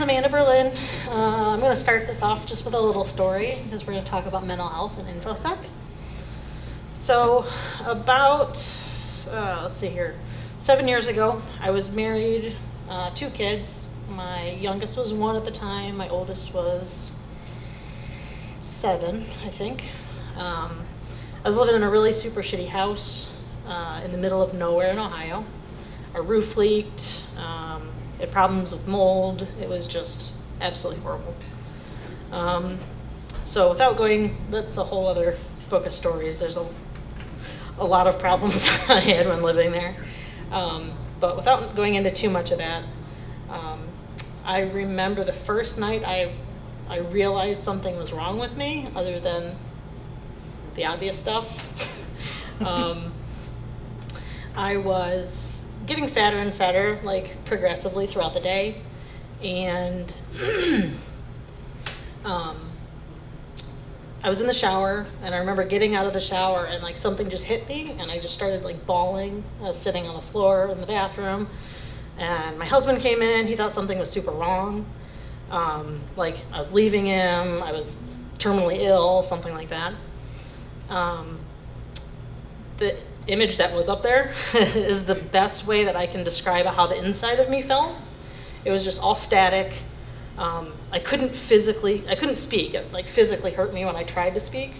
Amanda Berlin. I'm going to start this off just with a little story because we're going to talk about mental health and Infosec. So about, let's see here, 7 years ago, I was married, 2 kids. My youngest was 1 at the time. My oldest was 7, I think. I was living in a really super shitty house in the middle of nowhere in Ohio. Our roof leaked. Had problems with mold. It was just absolutely horrible. So without going, that's a whole other book of stories. There's a lot of problems I had when living there. But without going into too much of that, I remember the first night I realized something was wrong with me, other than the obvious stuff. I was getting sadder and sadder, like progressively throughout the day, and I was in the shower, and I remember getting out of the shower and like something just hit me, and I just started like bawling. I was sitting on the floor in the bathroom, and my husband came in. He thought something was super wrong, like I was leaving him, I was terminally ill, something like that. The image that was up there is the best way that I can describe how the inside of me felt. It was just all static. I couldn't speak. It like physically hurt me when I tried to speak.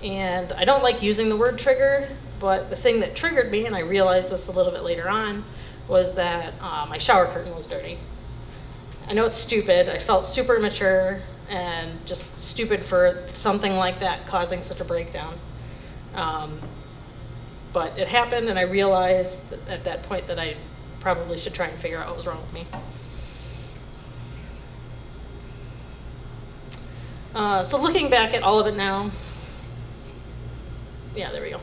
And I don't like using the word trigger, but the thing that triggered me, and I realized this a little bit later on, was that my shower curtain was dirty. I know it's stupid. I felt super immature and just stupid for something like that causing such a breakdown. But it happened, and I realized at that point that I probably should try and figure out what was wrong with me. So looking back at all of it now, yeah, there we go.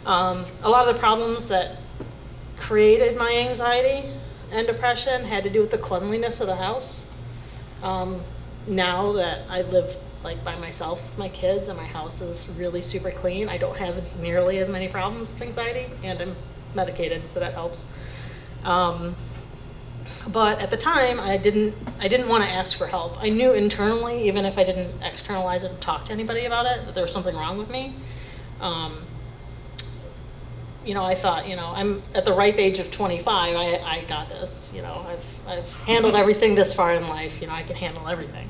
A lot of the problems that created my anxiety and depression had to do with the cleanliness of the house. Now that I live like by myself with my kids and my house is really super clean, I don't have nearly as many problems with anxiety, and I'm medicated, so that helps. But at the time, I didn't want to ask for help. I knew internally, even if I didn't externalize it and talk to anybody about it, that there was something wrong with me. I thought, I'm at the ripe age of 25. I got this. I've handled everything this far in life. I can handle everything.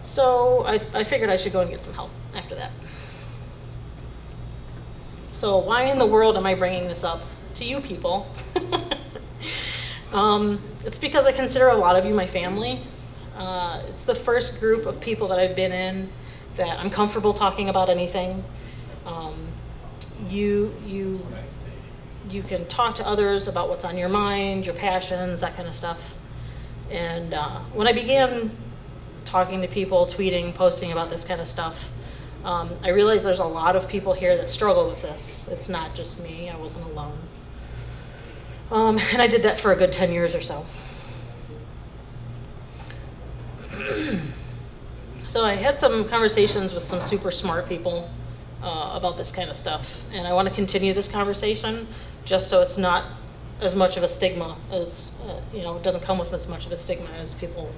So I figured I should go and get some help after that. So why in the world am I bringing this up to you people? It's because I consider a lot of you my family. It's the first group of people that I've been in that I'm comfortable talking about anything. You can talk to others about what's on your mind, your passions, that kind of stuff. And when I began talking to people, tweeting, posting about this kind of stuff, I realized there's a lot of people here that struggle with this. It's not just me. I wasn't alone. And I did that for a good 10 years or so. So I had some conversations with some super smart people about this kind of stuff. And I want to continue this conversation just so it's not as much of a stigma as, it doesn't come with as much of a stigma as people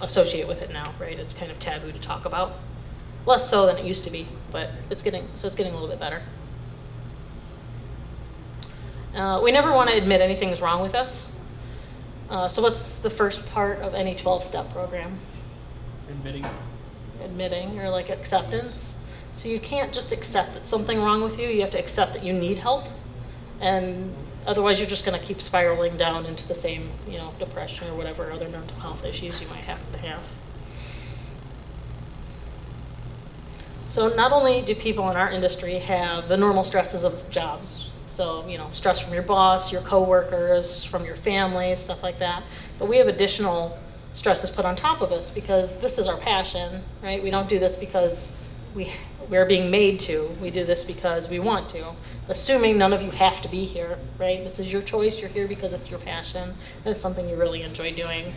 associate with it now, right? It's kind of taboo to talk about. Less so than it used to be, but it's getting a little bit better. We never want to admit anything's wrong with us. So what's the first part of any 12-step program? Admitting, or like acceptance. So you can't just accept that something wrong with you. You have to accept that you need help. And otherwise you're just going to keep spiraling down into the same, depression or whatever other mental health issues you might happen to have. So not only do people in our industry have the normal stresses of jobs, so, stress from your boss, your coworkers, from your family, stuff like that, but we have additional stresses put on top of us because this is our passion, right? We don't do this because we're being made to. We do this because we want to, assuming none of you have to be here, right? This is your choice. You're here because it's your passion, and it's something you really enjoy doing.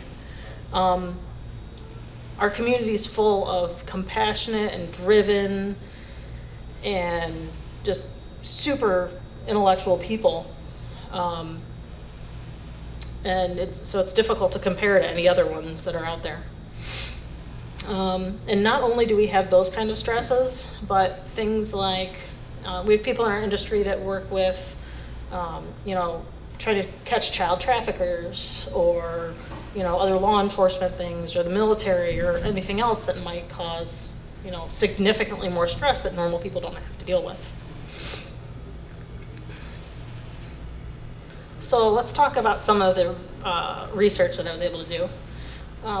Our community is full of compassionate and driven and just super intellectual people. And so it's difficult to compare to any other ones that are out there. And not only do we have those kind of stresses, but things like, we have people in our industry that work with, try to catch child traffickers, or, other law enforcement things, or the military, or anything else that might cause, significantly more stress that normal people don't have to deal with. So let's talk about some of the research that I was able to do.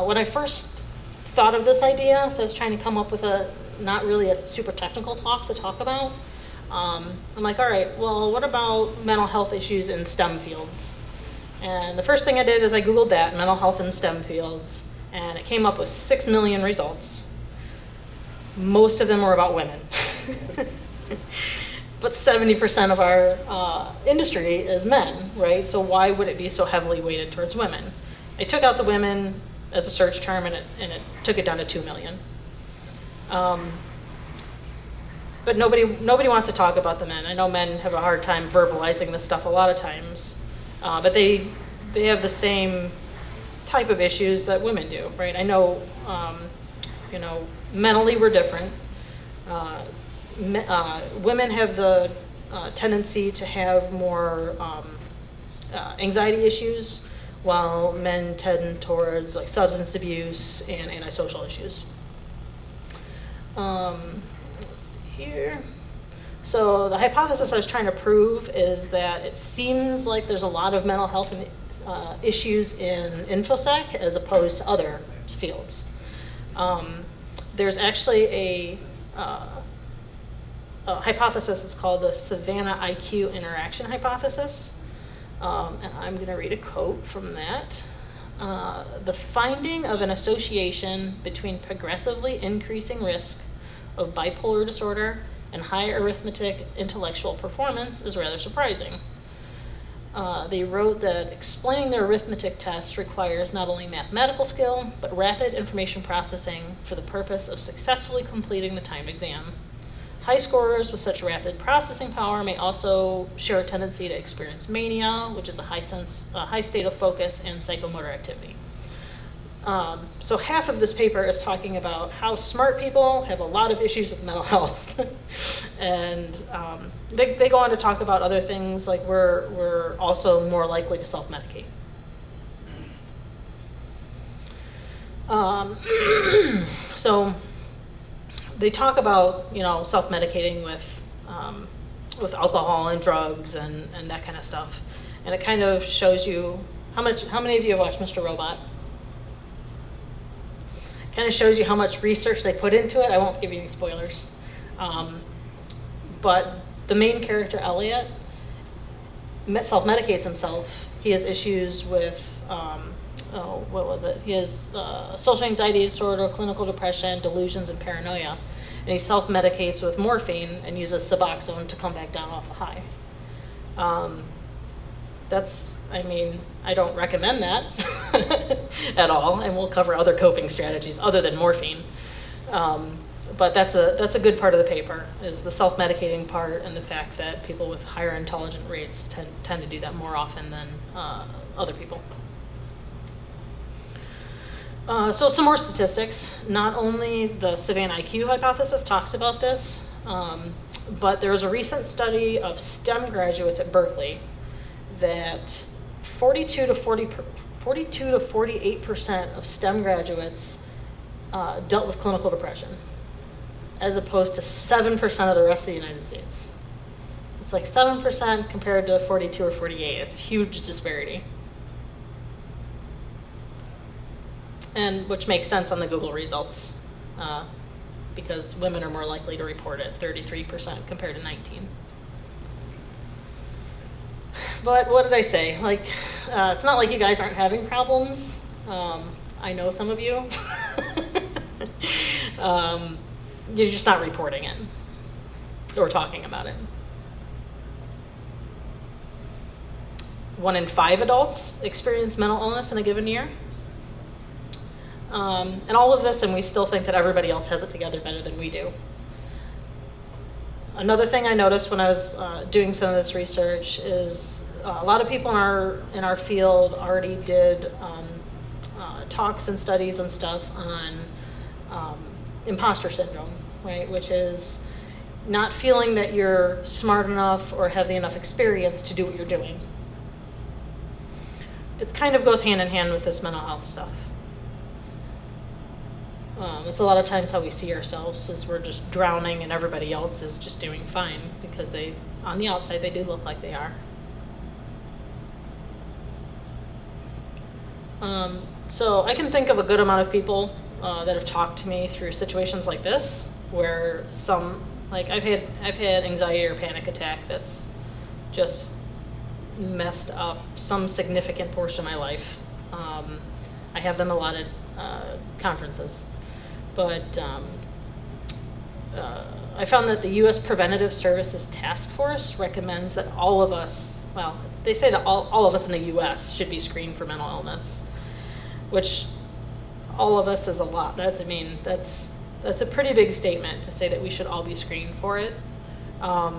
When I first thought of this idea, so I was trying to come up with not really a super technical talk to talk about. I'm like, all right, well, what about mental health issues in STEM fields? And the first thing I did is I Googled that, mental health in STEM fields, and it came up with 6 million results. Most of them were about women. But 70% of our industry is men, right? So why would it be so heavily weighted towards women? I took out the women as a search term, and it took it down to 2 million. But nobody wants to talk about the men. I know men have a hard time verbalizing this stuff a lot of times, but they have the same type of issues that women do, right? I know, mentally we're different. Women have the tendency to have more anxiety issues, while men tend towards like substance abuse and antisocial issues. Let's see here. So the hypothesis I was trying to prove is that it seems like there's a lot of mental health issues in Infosec as opposed to other fields. There's actually a hypothesis that's called the Savannah IQ interaction hypothesis. And I'm going to read a quote from that. The finding of an association between progressively increasing risk of bipolar disorder and high arithmetic intellectual performance is rather surprising. They wrote that explaining their arithmetic test requires not only mathematical skill, but rapid information processing for the purpose of successfully completing the timed exam. High scorers with such rapid processing power may also share a tendency to experience mania, which is a high state of focus and psychomotor activity. So half of this paper is talking about how smart people have a lot of issues with mental health. And they go on to talk about other things, like we're also more likely to self-medicate. So they talk about, self-medicating with alcohol and drugs and that kind of stuff. And it kind of shows you, how many of you have watched Mr. Robot? It kind of shows you how much research they put into it. I won't give you any spoilers. But the main character, Elliot, self-medicates himself. He has issues with, He has social anxiety disorder, clinical depression, delusions, and paranoia. And he self-medicates with morphine and uses Suboxone to come back down off a high. I don't recommend that at all, and we'll cover other coping strategies other than morphine. But that's a good part of the paper, is the self-medicating part, and the fact that people with higher intelligent rates tend to do that more often than other people. So some more statistics. Not only the Savannah IQ hypothesis talks about this, but there was a recent study of STEM graduates at Berkeley that 42 to 48% of STEM graduates dealt with clinical depression, as opposed to 7% of the rest of the United States. It's like 7% compared to 42 or 48. It's a huge disparity. And which makes sense on the Google results, because women are more likely to report it, 33% compared to 19. But what did I say? It's not like you guys aren't having problems. I know some of you. You're just not reporting it or talking about it. 1 in 5 adults experience mental illness in a given year. And all of this, and we still think that everybody else has it together better than we do. Another thing I noticed when I was doing some of this research is a lot of people in our field already did talks and studies and stuff on imposter syndrome, right? Which is not feeling that you're smart enough or have the enough experience to do what you're doing. It kind of goes hand in hand with this mental health stuff. It's a lot of times how we see ourselves is we're just drowning and everybody else is just doing fine because on the outside, they do look like they are. So I can think of a good amount of people that have talked to me through situations like this, where I've had anxiety or panic attack that's just messed up some significant portion of my life. I have them a lot at conferences, but I found that the U.S. Preventative Services Task Force recommends that all of us, well, they say that all of us in the U.S. should be screened for mental illness, which all of us is a lot. That's a pretty big statement to say that we should all be screened for it. But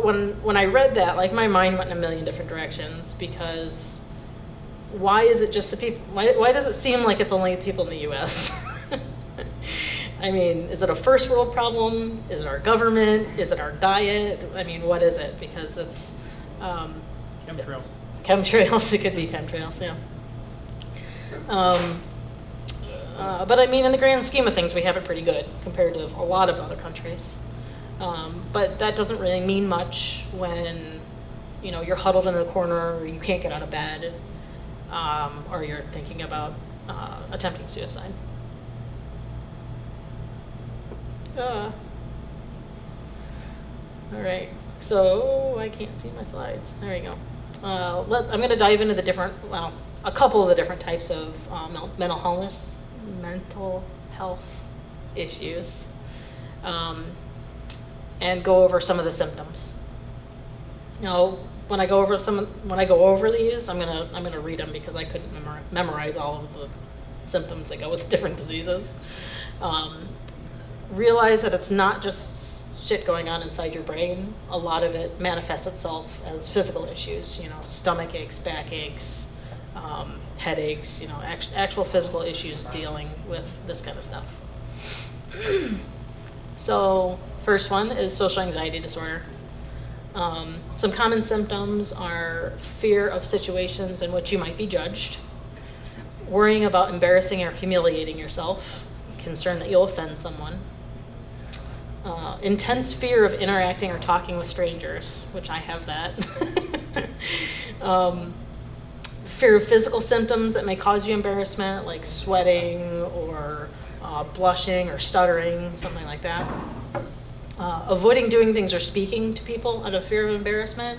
when I read that, like, my mind went in a million different directions, because why is it just the people? Why does it seem like it's only people in the U.S.? I mean, is it a first world problem? Is it our government? Is it our diet? I mean, what is it? Because it's chemtrails. Chemtrails. It could be chemtrails, yeah. But I mean, in the grand scheme of things, we have it pretty good compared to a lot of other countries. But that doesn't really mean much when, you're huddled in the corner, or you can't get out of bed, or you're thinking about attempting suicide. All right, so I can't see my slides. There we go. I'm going to dive into a couple of the different types of mental health issues, and go over some of the symptoms. Now, when I go over these, I'm gonna read them because I couldn't memorize all of the symptoms that go with different diseases. Realize that it's not just shit going on inside your brain. A lot of it manifests itself as physical issues. Stomach aches, back aches, headaches. Actual physical issues dealing with this kind of stuff. So, first one is social anxiety disorder. Some common symptoms are fear of situations in which you might be judged, worrying about embarrassing or humiliating yourself, concern that you'll offend someone, intense fear of interacting or talking with strangers, which I have that. Fear of physical symptoms that may cause you embarrassment, like sweating or blushing or stuttering, something like that. Avoiding doing things or speaking to people out of fear of embarrassment.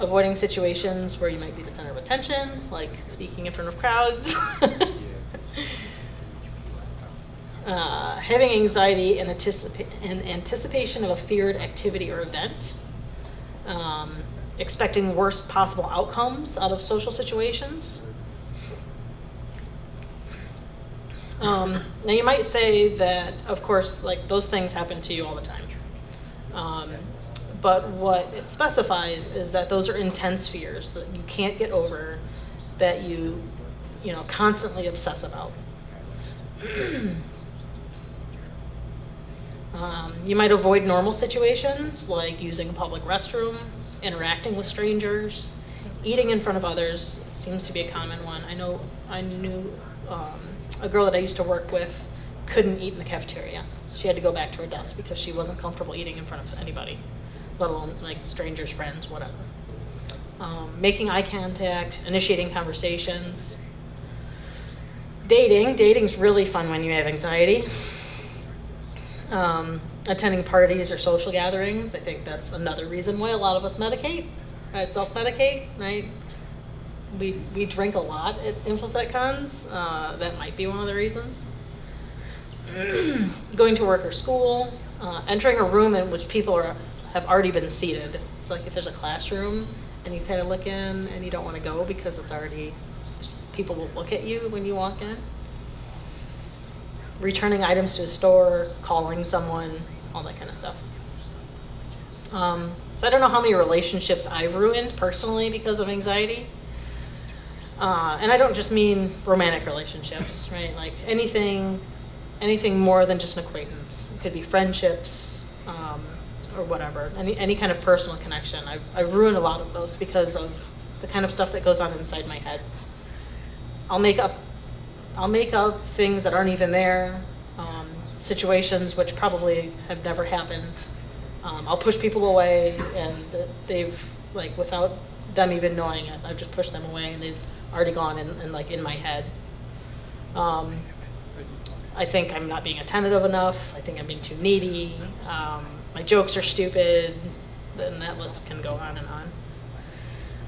Avoiding situations where you might be the center of attention, like speaking in front of crowds. Having anxiety in anticipation of a feared activity or event. Expecting worst possible outcomes out of social situations. Now you might say that, of course, like, those things happen to you all the time. But what it specifies is that those are intense fears that you can't get over, that you constantly obsess about. You might avoid normal situations, like using a public restroom, interacting with strangers, eating in front of others seems to be a common one. I knew a girl that I used to work with couldn't eat in the cafeteria. She had to go back to her desk because she wasn't comfortable eating in front of anybody, let alone like strangers, friends, whatever. Making eye contact, initiating conversations. Dating's really fun when you have anxiety. Attending parties or social gatherings. I think that's another reason why a lot of us medicate, right? Self-medicate, right? We drink a lot at Infosec cons. That might be one of the reasons. Going to work or school, entering a room in which people have already been seated. So like if there's a classroom and you kind of look in and you don't want to go because it's already, people will look at you when you walk in. Returning items to a store, calling someone, all that kind of stuff. So I don't know how many relationships I've ruined personally because of anxiety. And I don't just mean romantic relationships, right? Like anything more than just an acquaintance. It could be friendships, or whatever, any kind of personal connection. I've ruined a lot of those because of the kind of stuff that goes on inside my head. I'll make up things that aren't even there, situations which probably have never happened. I'll push people away, and they've, like, without them even knowing it, I've just pushed them away, and they've already gone in my head. I think I'm not being attentive enough. I think I'm being too needy. My jokes are stupid. And that list can go on and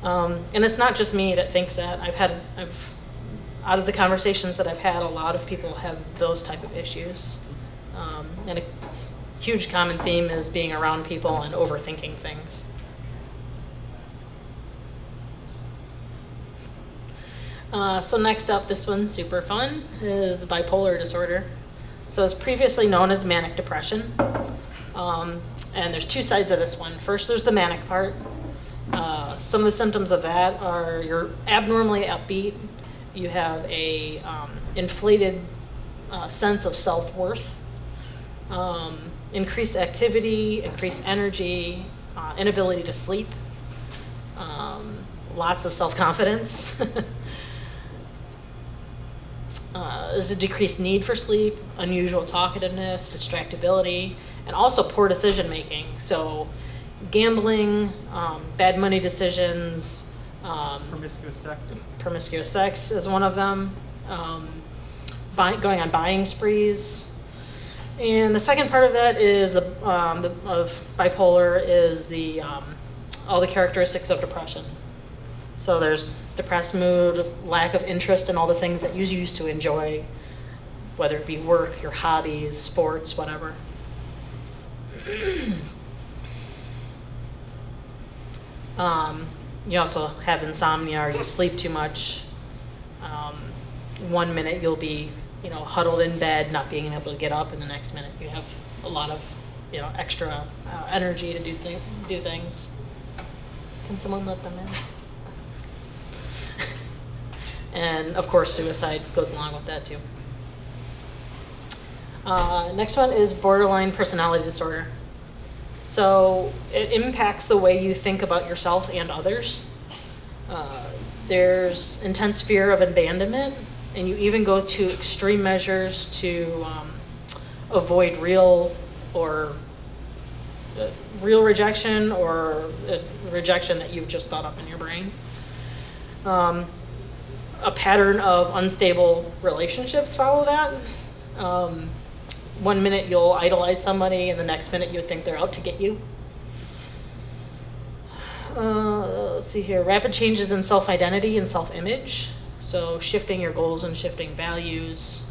on. And it's not just me that thinks that. Out of the conversations that I've had, a lot of people have those type of issues. And a huge common theme is being around people and overthinking things. So next up, this one's super fun, is bipolar disorder. So it's previously known as manic depression. And there's two sides of this one. First, there's the manic part. Some of the symptoms of that are you're abnormally upbeat. You have a inflated sense of self-worth, increased activity, increased energy, inability to sleep, lots of self-confidence. There's a decreased need for sleep, unusual talkativeness, distractibility, and also poor decision making. So gambling, bad money decisions, promiscuous sex is one of them, going on buying sprees. And the second part of that is of bipolar is all the characteristics of depression. So there's depressed mood, lack of interest in all the things that you used to enjoy, whether it be work, your hobbies, sports, whatever. You also have insomnia, or you sleep too much. 1 minute you'll be, huddled in bed, not being able to get up, and the next minute you have a lot of, extra energy to do things. Can someone let them in? And of course, suicide goes along with that too. Next one is borderline personality disorder. So it impacts the way you think about yourself and others. There's intense fear of abandonment, and you even go to extreme measures to avoid real rejection, or rejection that you've just thought up in your brain. A pattern of unstable relationships follow that. 1 minute you'll idolize somebody, and the next minute you think they're out to get you. Let's see here. Rapid changes in self-identity and self-image. So shifting your goals and shifting values,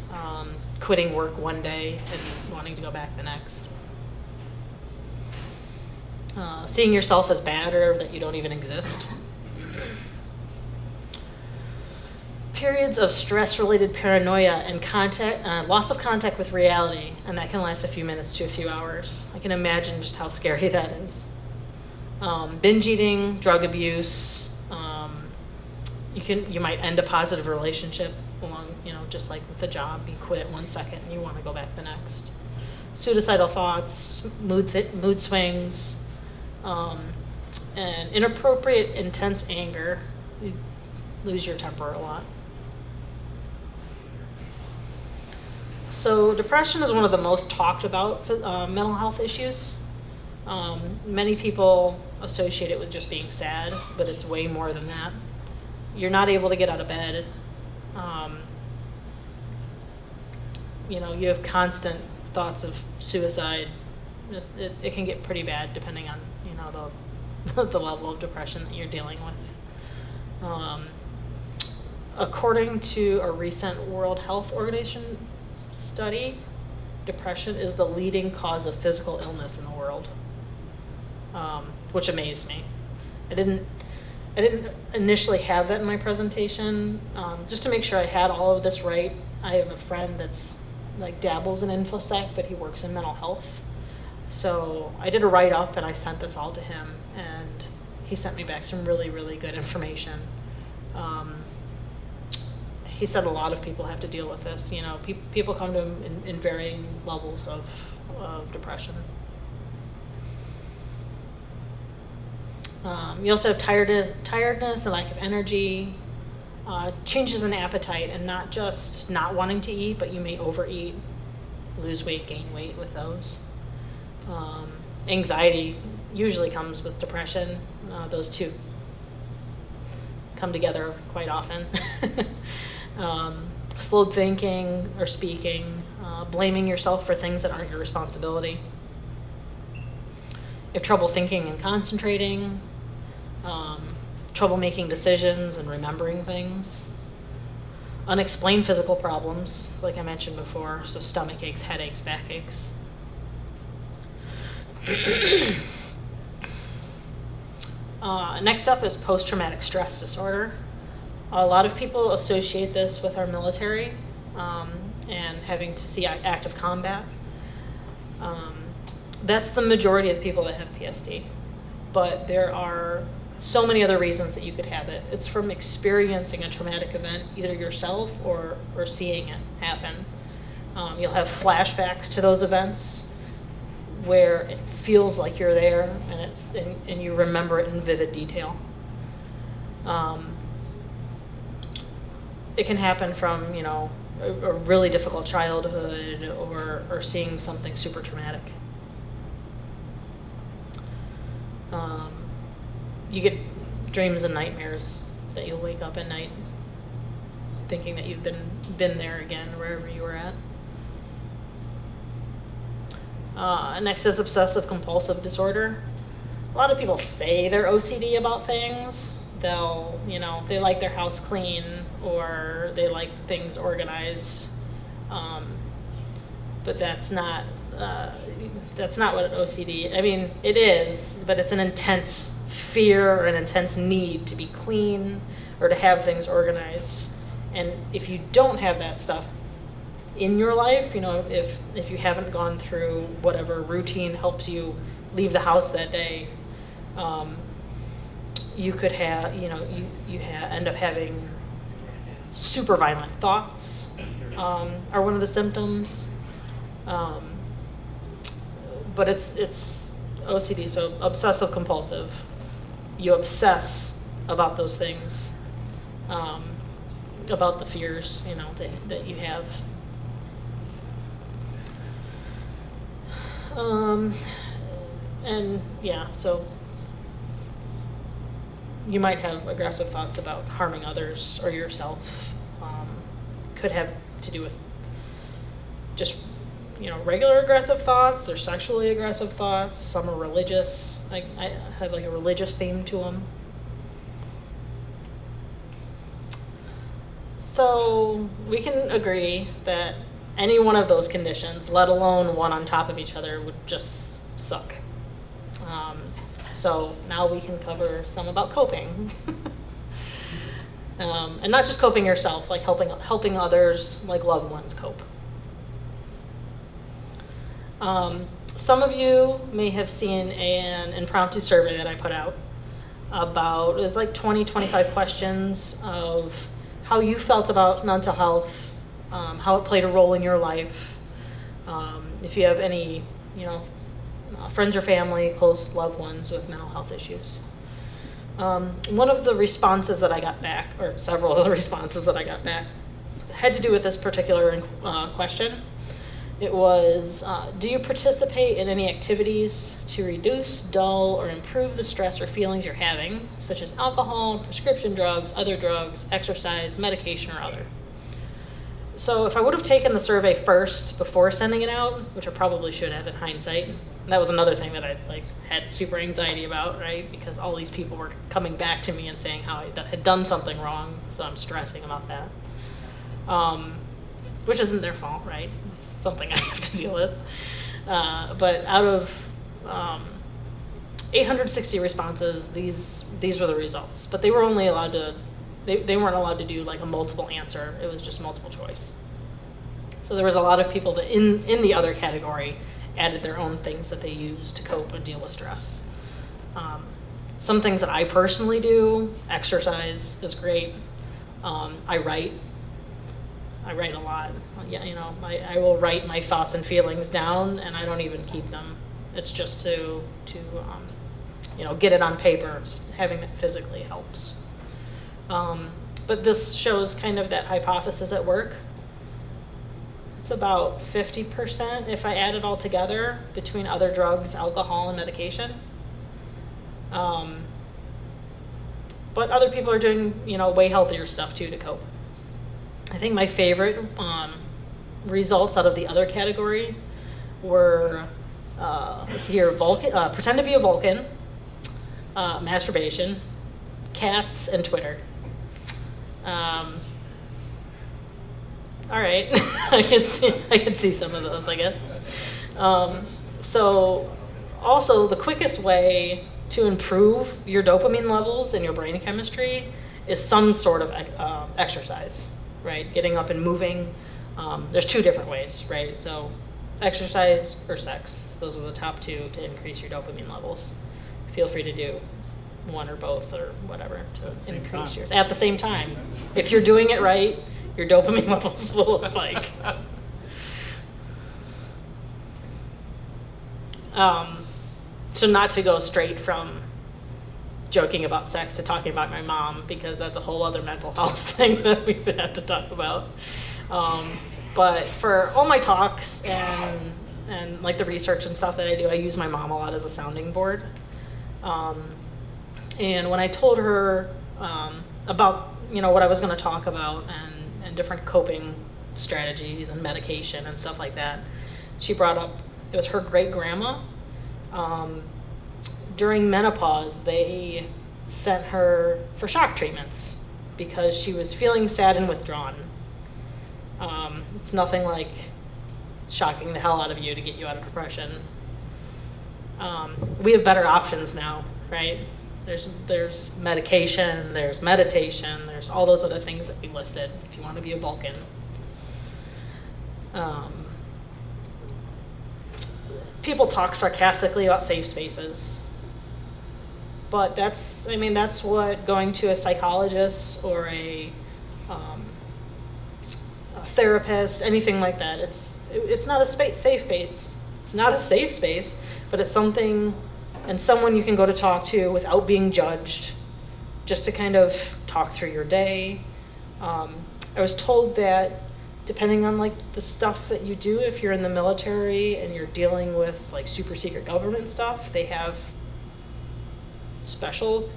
quitting work one day and wanting to go back the next. Seeing yourself as bad, or that you don't even exist. Periods of stress-related paranoia and loss of contact with reality, and that can last a few minutes to a few hours. I can imagine just how scary that is. Binge eating, drug abuse. You might end a positive relationship along, just like with a job. You quit it 1 second and you want to go back the next. Suicidal thoughts, mood swings, and inappropriate, intense anger. You lose your temper a lot. So depression is one of the most talked about mental health issues. Many people associate it with just being sad, but it's way more than that. You're not able to get out of bed. You have constant thoughts of suicide. It can get pretty bad depending on the level of depression that you're dealing with. According to a recent World Health Organization study, depression is the leading cause of physical illness in the world, which amazed me. I didn't initially have that in my presentation. Just to make sure I had all of this right, I have a friend that's dabbles in Infosec, but he works in mental health. So I did a write-up and I sent this all to him, and he sent me back some really, really good information. He said a lot of people have to deal with this. You know, people come to him in varying levels of depression. You also have tiredness and lack of energy, changes in appetite, and not just not wanting to eat, but you may overeat, lose weight, gain weight with those. Anxiety usually comes with depression. Those two come together quite often. Slowed thinking or speaking, blaming yourself for things that aren't your responsibility. You have trouble thinking and concentrating, trouble making decisions and remembering things. Unexplained physical problems, like I mentioned before, so stomach aches, headaches, backaches. Next up is post-traumatic stress disorder. A lot of people associate this with our military and having to see active combat. That's the majority of the people that have PSD, but there are so many other reasons that you could have it. It's from experiencing a traumatic event, either yourself or seeing it happen. You'll have flashbacks to those events where it feels like you're there and you remember it in vivid detail. It can happen from, you know, a really difficult childhood or seeing something super traumatic. You get dreams and nightmares that you'll wake up at night thinking that you've been there again, wherever you were at. Next is obsessive compulsive disorder. A lot of people say they're OCD about things. They'll, you know, they like their house clean or they like things organized. But that's not what an OCD, I mean, it is, but it's an intense fear or an intense need to be clean or to have things organized. And if you don't have that stuff in your life, you know, if you haven't gone through whatever routine helps you leave the house that day, you could have, you know, end up having super violent thoughts are one of the symptoms. But it's OCD, so obsessive compulsive. You obsess about those things, about the fears, you know, that you have. And yeah, so you might have aggressive thoughts about harming others or yourself. Could have to do with just, you know, regular aggressive thoughts. They're sexually aggressive thoughts. Some are religious. I have like a religious theme to them. So we can agree that any one of those conditions, let alone one on top of each other, would just suck. So now we can cover some about coping. And not just coping yourself, like helping others, like loved ones, cope. Some of you may have seen an impromptu survey that I put out about, it was like 25 questions of how you felt about mental health, how it played a role in your life, if you have any, you know, friends or family, close loved ones with mental health issues. One of the responses that I got back, or several of the responses that I got back, had to do with this particular question. It was, do you participate in any activities to reduce, dull, or improve the stress or feelings you're having, such as alcohol, prescription drugs, other drugs, exercise, medication, or other? So if I would have taken the survey first before sending it out, which I probably should have in hindsight, and that was another thing that I had super anxiety about, right? Because all these people were coming back to me and saying how I had done something wrong, so I'm stressing about that. Which isn't their fault, right? It's something I have to deal with. But out of 860 responses, these were the results. But they were only allowed to, they weren't allowed to do like a multiple answer. It was just multiple choice. So there was a lot of people that in the other category added their own things that they used to cope and deal with stress. Some things that I personally do, exercise is great. I write a lot. Yeah, I will write my thoughts and feelings down, and I don't even keep them. It's just to get it on paper. Having it physically helps. But this shows kind of that hypothesis at work. It's about 50% if I add it all together between other drugs, alcohol, and medication. But other people are doing, way healthier stuff too to cope. I think my favorite results out of the other category were, let's see here, pretend to be a Vulcan, masturbation, cats, and Twitter. All right, I can see some of those, I guess. So also the quickest way to improve your dopamine levels and your brain chemistry is some sort of exercise, right? Getting up and moving. There's two different ways, right? So exercise or sex, those are the top two to increase your dopamine levels. Feel free to do one or both or whatever to increase yours at the same time. If you're doing it right, your dopamine levels will spike. So not to go straight from joking about sex to talking about my mom, because that's a whole other mental health thing that we would have to talk about. But for all my talks and like the research and stuff that I do, I use my mom a lot as a sounding board. And when I told her about what I was going to talk about and different coping strategies and medication and stuff like that, she brought up, it was her great grandma. During menopause, they sent her for shock treatments because she was feeling sad and withdrawn. It's nothing like shocking the hell out of you to get you out of depression. We have better options now, right? There's medication, there's meditation, there's all those other things that we listed if you want to be a Vulcan. People talk sarcastically about safe spaces, but that's what going to a psychologist or a therapist, anything like that, it's not a safe space. It's not a safe space, but it's something and someone you can go to talk to without being judged, just to kind of talk through your day. I was told that depending on like the stuff that you do, if you're in the military and you're dealing with like super secret government stuff, they have special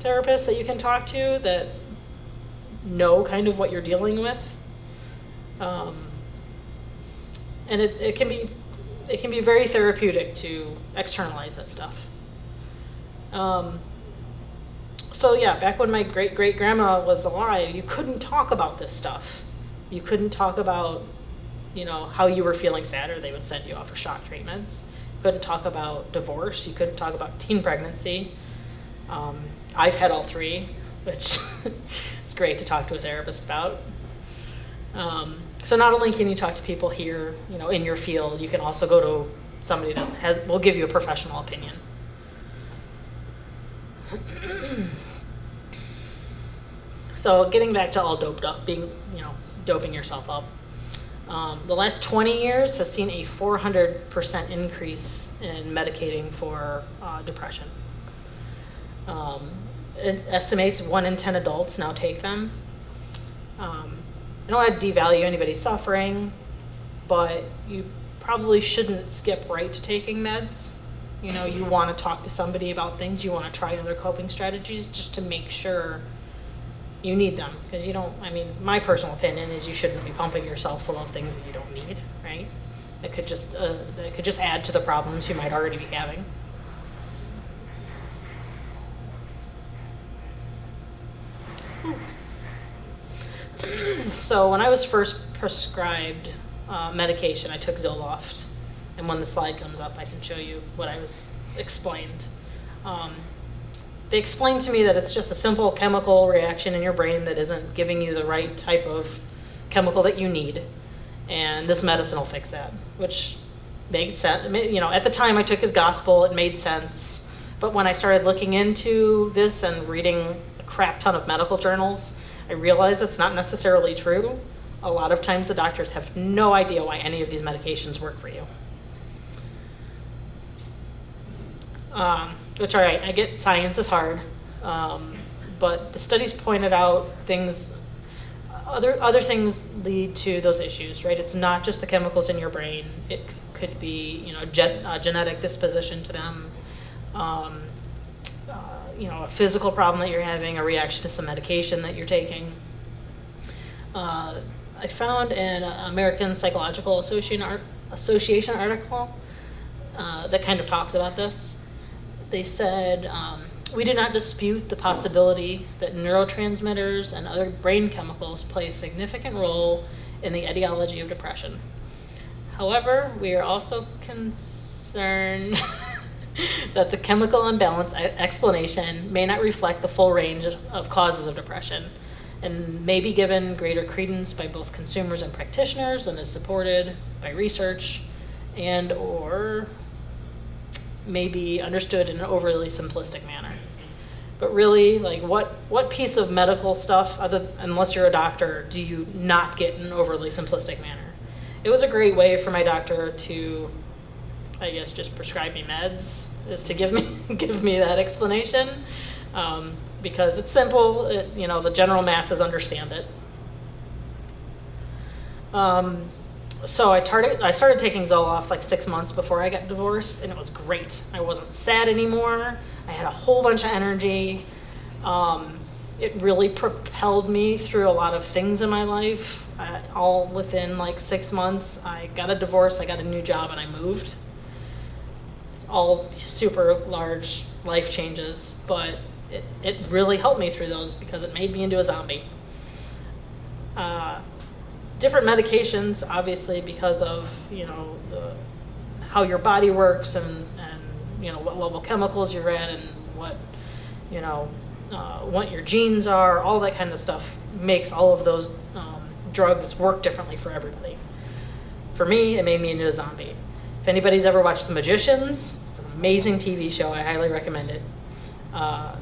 therapists that you can talk to that know kind of what you're dealing with. And it can be very therapeutic to externalize that stuff. So yeah, back when my great-great-grandma was alive, you couldn't talk about this stuff. You couldn't talk about, how you were feeling sad, or they would send you off for shock treatments. You couldn't talk about divorce. You couldn't talk about teen pregnancy. I've had all three, which it's great to talk to a therapist about. So not only can you talk to people here, in your field, you can also go to somebody that will give you a professional opinion. So getting back to all doped up, doping yourself up. The last 20 years has seen a 400% increase in medicating for depression. It estimates 1 in 10 adults now take them. I don't want to devalue anybody's suffering, but you probably shouldn't skip right to taking meds. You want to talk to somebody about things. You want to try other coping strategies just to make sure you need them. Because my personal opinion is you shouldn't be pumping yourself full of things that you don't need, right? It could just add to the problems you might already be having. So when I was first prescribed medication, I took Zoloft, and when the slide comes up, I can show you what I was explained. They explained to me that it's just a simple chemical reaction in your brain that isn't giving you the right type of chemical that you need, and this medicine will fix that, which makes sense. At the time I took as gospel, it made sense, But when I started looking into this and reading a crap ton of medical journals, I realized it's not necessarily true. A lot of times the doctors have no idea why any of these medications work for you. Which, all right, I get science is hard, but the studies pointed out things, other things lead to those issues, right? It's not just the chemicals in your brain. It could be, you know, genetic disposition to them, you know, a physical problem that you're having, a reaction to some medication that you're taking. I found an American Psychological Association article that kind of talks about this. They said, we do not dispute the possibility that neurotransmitters and other brain chemicals play a significant role in the etiology of depression. However, we are also concerned that the chemical imbalance explanation may not reflect the full range of causes of depression and may be given greater credence by both consumers and practitioners and is supported by research and or may be understood in an overly simplistic manner. But really, like, what piece of medical stuff, unless you're a doctor, do you not get in an overly simplistic manner? It was a great way for my doctor to, I guess, just prescribe me meds, is to give me that explanation, because it's simple. You know, the general masses understand it. So I started taking Zoloft like 6 months before I got divorced, and it was great. I wasn't sad anymore. I had a whole bunch of energy. It really propelled me through a lot of things in my life. All within like 6 months, I got a divorce, I got a new job, and I moved. It's all super large life changes, but it really helped me through those because it made me into a zombie. Different medications, obviously, because of, you know, how your body works and you know, what level chemicals you're at and what, you know, what your genes are, all that kind of stuff makes all of those drugs work differently for everybody. For me, it made me into a zombie. If anybody's ever watched The Magicians, it's an amazing TV show. I highly recommend it.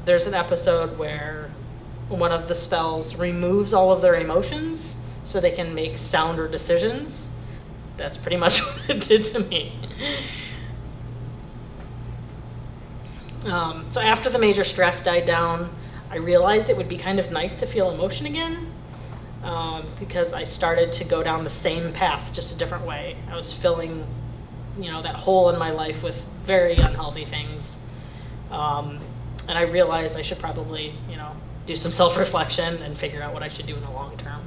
There's an episode where one of the spells removes all of their emotions so they can make sounder decisions. That's pretty much what it did to me. So after the major stress died down, I realized it would be kind of nice to feel emotion again, because I started to go down the same path, just a different way. I was filling, you know, that hole in my life with very unhealthy things. And I realized I should probably, you know, do some self-reflection and figure out what I should do in the long term.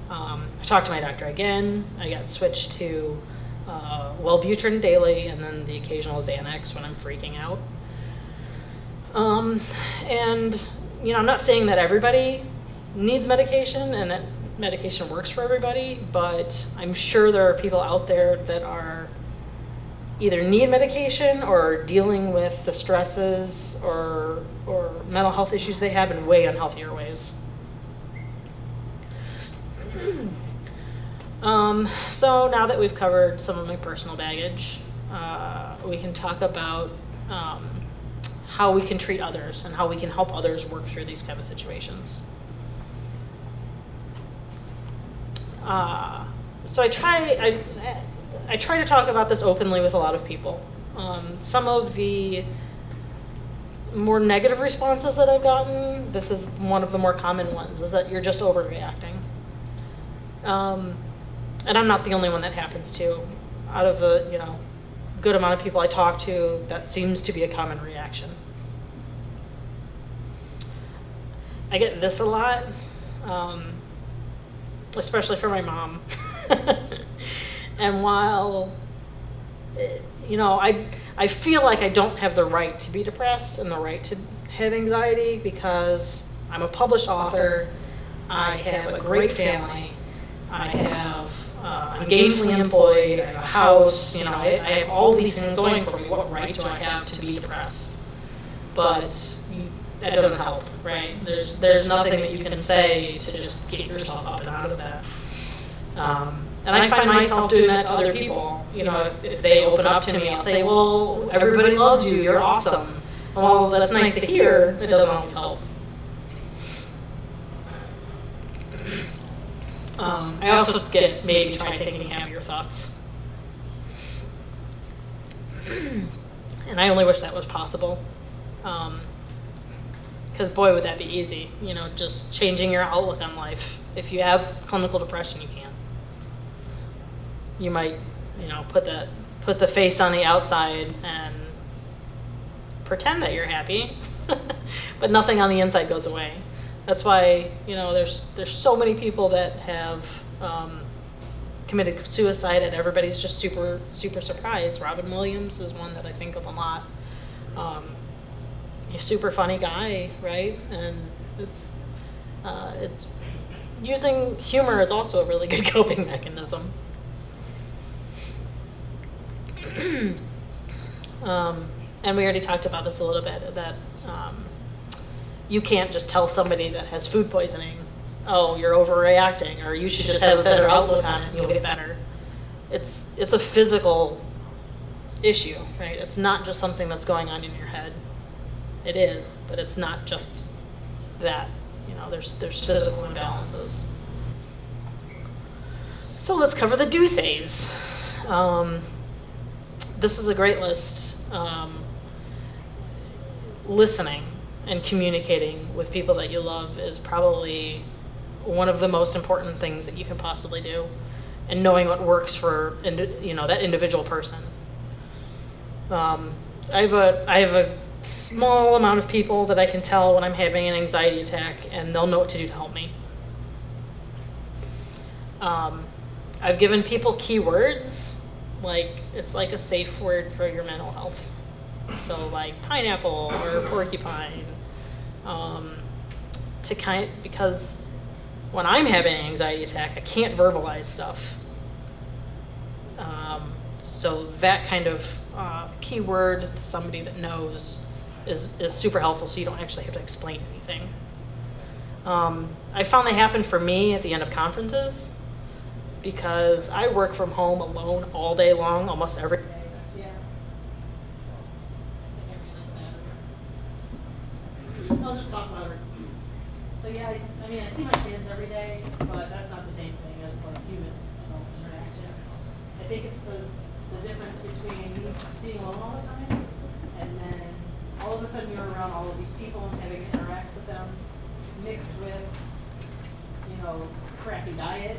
I talked to my doctor again. I got switched to Wellbutrin daily and then the occasional Xanax when I'm freaking out. And, you know, I'm not saying that everybody needs medication and that medication works for everybody, but I'm sure there are people out there that are either need medication or dealing with the stresses or mental health issues they have in way unhealthier ways. So now that we've covered some of my personal baggage, we can talk about how we can treat others and how we can help others work through these kind of situations. So I try to talk about this openly with a lot of people. Some of the more negative responses that I've gotten, this is one of the more common ones, is that you're just overreacting. And I'm not the only one that happens to. Out of the, you know, good amount of people I talk to, that seems to be a common reaction. I get this a lot, especially from my mom. And while, you know, I feel like I don't have the right to be depressed and the right to have anxiety because I'm a published author, I have a great family, I'm gainfully employed, I have a house, you know, I have all these things going for me. What right do I have to be depressed? But that doesn't help, right? There's nothing that you can say to just get yourself up and out of that. And I find myself doing that to other people. You know, if they open up to me, I'll say, well, everybody loves you, you're awesome. And while that's nice to hear, it doesn't always help. I also get maybe try thinking happier thoughts. And I only wish that was possible. Because boy, would that be easy, just changing your outlook on life. If you have clinical depression, you can. You might, put the face on the outside and pretend that you're happy, but nothing on the inside goes away. That's why, there's so many people that have committed suicide, and everybody's just super, super surprised. Robin Williams is one that I think of a lot. He's a super funny guy, right? And it's using humor is also a really good coping mechanism. And we already talked about this a little bit, that you can't just tell somebody that has food poisoning, oh, you're overreacting, or you should just have a better outlook on it and you'll get better. It's a physical issue, right? It's not just something that's going on in your head. It is, but it's not just that. There's physical imbalances. So let's cover the do-says. This is a great list. Listening and communicating with people that you love is probably one of the most important things that you can possibly do, and knowing what works for that individual person. I have a small amount of people that I can tell when I'm having an anxiety attack, and they'll know what to do to help me. I've given people keywords, it's like a safe word for your mental health. So like pineapple or porcupine, because when I'm having an anxiety attack, I can't verbalize stuff. So that kind of keyword to somebody that knows is super helpful, so you don't actually have to explain anything. I found that happened for me at the end of conferences, because I work from home alone all day long, almost every day. I'll just talk louder. So yeah, I see my kids every day, but that's not the same thing as human adult interaction. I think it's the difference between being alone all the time, and then all of a sudden you're around all of these people and having to interact with them, mixed with, crappy diet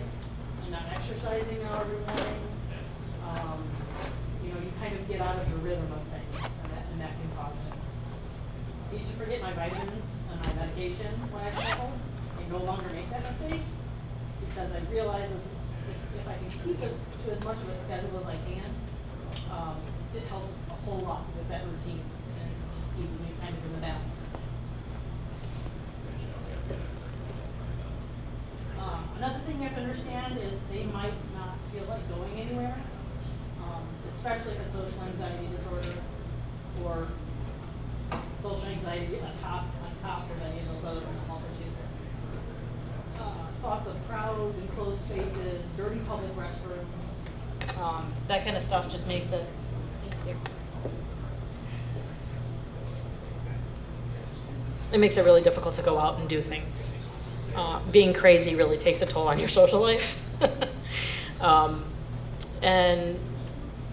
and not exercising now every morning. You kind of get out of the rhythm of things, and that can cause it. I used to forget my vitamins and my medication when I travel. I no longer make that mistake, because I realize if I can keep it to as much of a schedule as I can, it helps a whole lot with that routine and keeping me kind of in the balance. Another thing you have to understand is they might not feel like going anywhere, especially if it's social anxiety disorder or social anxiety on top of any of those other mental health issues. Thoughts of crowds, enclosed spaces, dirty public restrooms, that kind of stuff just makes it. It makes it really difficult to go out and do things. Being crazy really takes a toll on your social life. And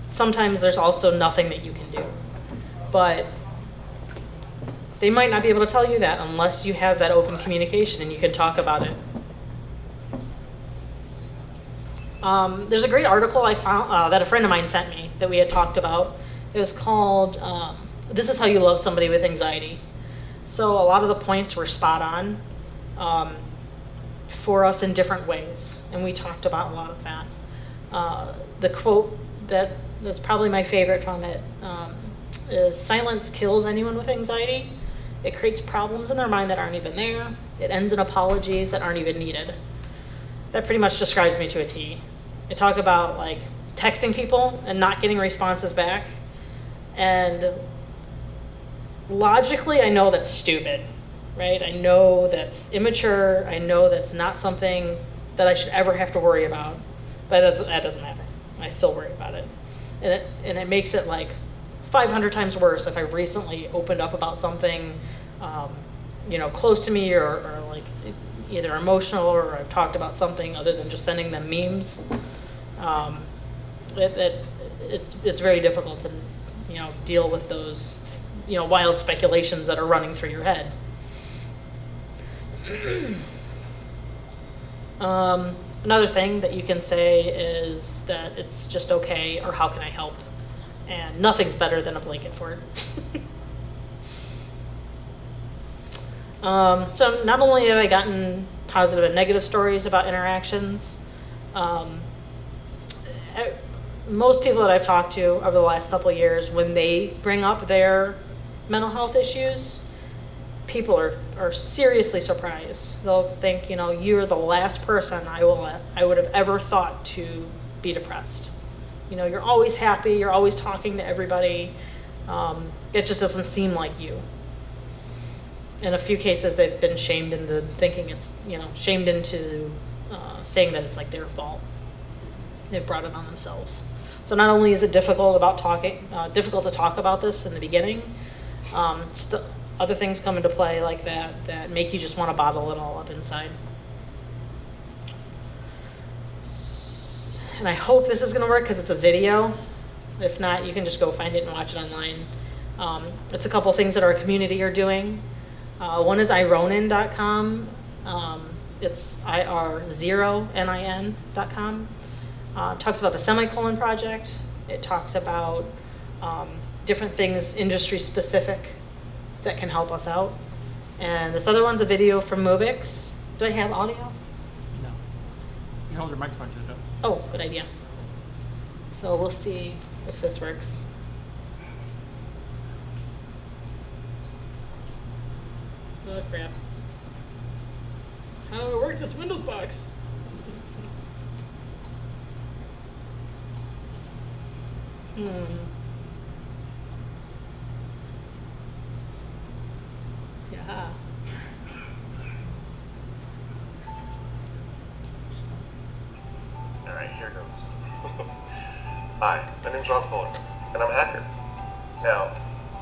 sometimes there's also nothing that you can do. But they might not be able to tell you that unless you have that open communication and you can talk about it. There's a great article I found that a friend of mine sent me that we had talked about. It was called, This is How You Love Somebody with Anxiety. So a lot of the points were spot on for us in different ways, and we talked about a lot of that. The quote that's probably my favorite from it is, "Silence kills anyone with anxiety. It creates problems in their mind that aren't even there. It ends in apologies that aren't even needed." That pretty much describes me to a T. I talk about texting people and not getting responses back, and logically I know that's stupid, right? I know that's immature. I know that's not something that I should ever have to worry about, but that doesn't matter. I still worry about it. And it makes it 500 times worse if I've recently opened up about something, you know, close to me, or like either emotional, or I've talked about something other than just sending them memes. It's very difficult to, you know, deal with those, you know, wild speculations that are running through your head. Another thing that you can say is that it's just okay, or how can I help? And nothing's better than a blanket for it. So not only have I gotten positive and negative stories about interactions, most people that I've talked to over the last couple of years, when they bring up their mental health issues, people are seriously surprised. They'll think, you know, you're the last person I would have ever thought to be depressed. You know, you're always happy, you're always talking to everybody. It just doesn't seem like you. In a few cases, they've been shamed into thinking it's, you know, shamed into saying that it's like their fault. They've brought it on themselves. So not only is it difficult to talk about this in the beginning, other things come into play like that make you just want to bottle it all up inside. And I hope this is going to work because it's a video. If not, you can just go find it and watch it online. It's a couple things that our community are doing. One is ironin.com. It's ir0nin.com. It talks about the Semicolon Project. It talks about different things, industry specific, that can help us out. And this other one's a video from Movix. Do I have audio? No. You can hold your microphone to it though. Oh, good idea. So we'll see if this works. Oh crap. How do I work this Windows box? Yeah. Alright, here goes. Hi, my name's Rob Fuller, and I'm a hacker. Now,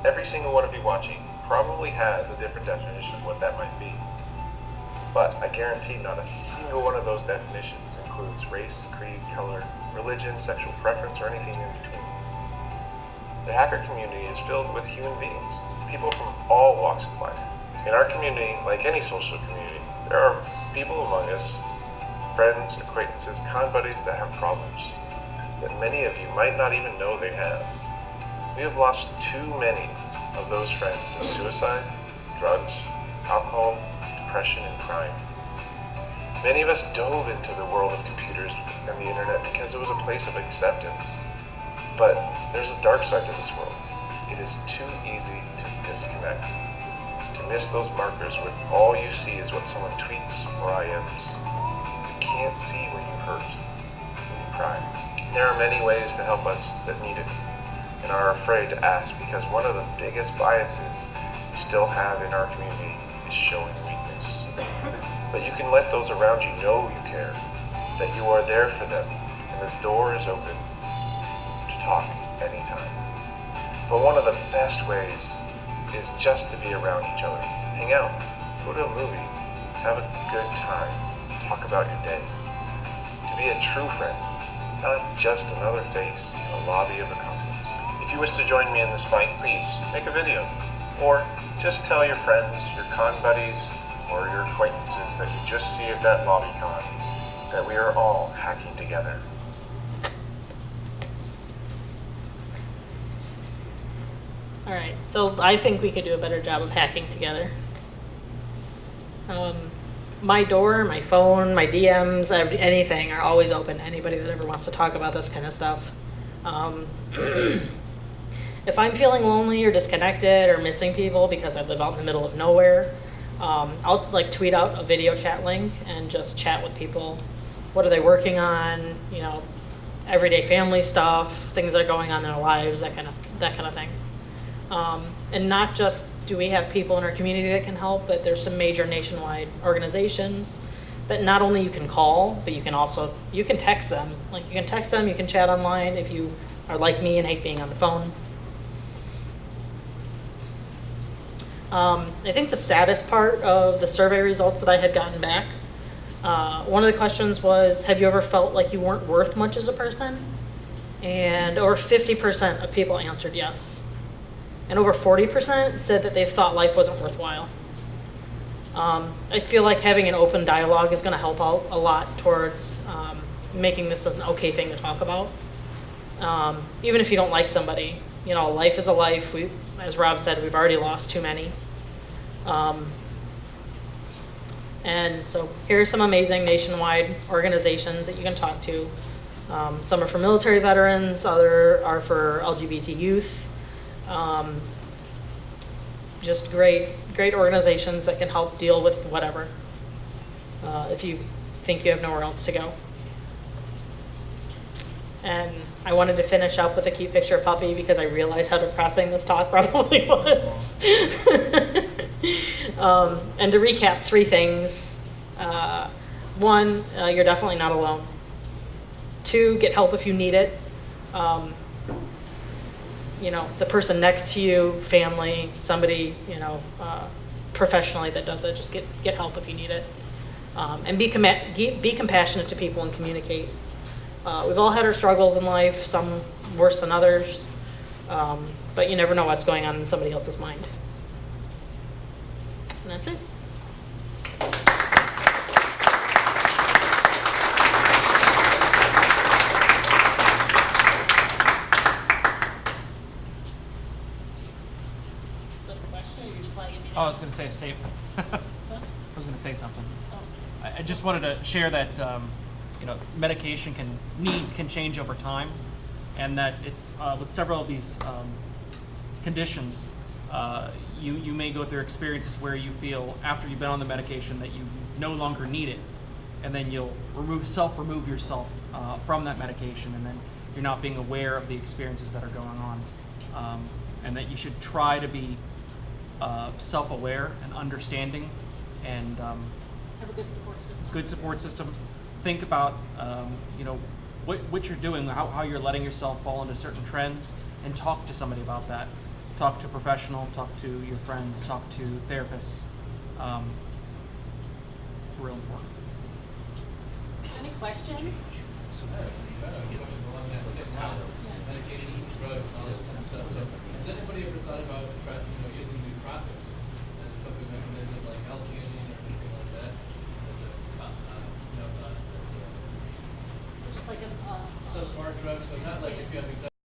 every single one of you watching probably has a different definition of what that might be. But I guarantee not a single one of those definitions includes race, creed, color, religion, sexual preference, or anything in between. The hacker community is filled with human beings, people from all walks of life. In our community, like any social community, there are people among us, friends, acquaintances, con buddies that have problems that many of you might not even know they have. We have lost too many of those friends to suicide, drugs, alcohol, depression, and crime. Many of us dove into the world of computers and the internet because it was a place of acceptance. But there's a dark side to this world. It is too easy to disconnect, to miss those markers when all you see is what someone tweets or IMs. You can't see when you hurt, when you cry. There are many ways to help us that need it, and are afraid to ask because one of the biggest biases we still have in our community is showing weakness. But you can let those around you know you care, that you are there for them, and the door is open to talk anytime. But one of the best ways is just to be around each other. Hang out, go to a movie, have a good time, talk about your day. To be a true friend, not just another face in the lobby of a conference. If you wish to join me in this fight, please make a video. Or just tell your friends, your con buddies, or your acquaintances that you just see at that lobby con that we are all hacking together. All right, so I think we could do a better job of hacking together. My door, my phone, my DMs, anything are always open to anybody that ever wants to talk about this kind of stuff. If I'm feeling lonely or disconnected or missing people because I live out in the middle of nowhere, I'll like tweet out a video chat link and just chat with people. What are they working on? You know, everyday family stuff, things that are going on in their lives, that kind of thing. And not just do we have people in our community that can help, but there's some major nationwide organizations that not only you can call, but you can text them. Like you can text them, you can chat online if you are like me and hate being on the phone. I think the saddest part of the survey results that I had gotten back, one of the questions was, have you ever felt like you weren't worth much as a person? And over 50% of people answered yes. And over 40% said that they thought life wasn't worthwhile. I feel like having an open dialogue is going to help out a lot towards making this an okay thing to talk about. Even if you don't like somebody, you know, life is a life. As Rob said, we've already lost too many. And so here are some amazing nationwide organizations that you can talk to. Some are for military veterans, other are for LGBT youth. Just great organizations that can help deal with whatever, if you think you have nowhere else to go. And I wanted to finish up with a cute picture of Puppy because I realized how depressing this talk probably was. And to recap 3 things. 1, you're definitely not alone. 2, get help if you need it. You know, the person next to you, family, somebody, you know, professionally that does it, just get help if you need it. And be compassionate to people and communicate. We've all had our struggles in life, some worse than others, but you never know what's going on in somebody else's mind. And that's it. Oh, I was going to say a statement. I was going to say something. I just wanted to share that you know, medication needs can change over time, and that it's with several of these conditions, you may go through experiences where you feel after you've been on the medication that you no longer need it, and then you'll remove yourself from that medication, and then you're not being aware of the experiences that are going on, and that you should try to be self-aware and understanding, and Have a good support system. Good support system. Think about you know, what you're doing, how you're letting yourself fall into certain trends, and talk to somebody about that. Talk to a professional, talk to your friends, talk to therapists. It's real important. Any questions? Medication, drug, all that kind of stuff. So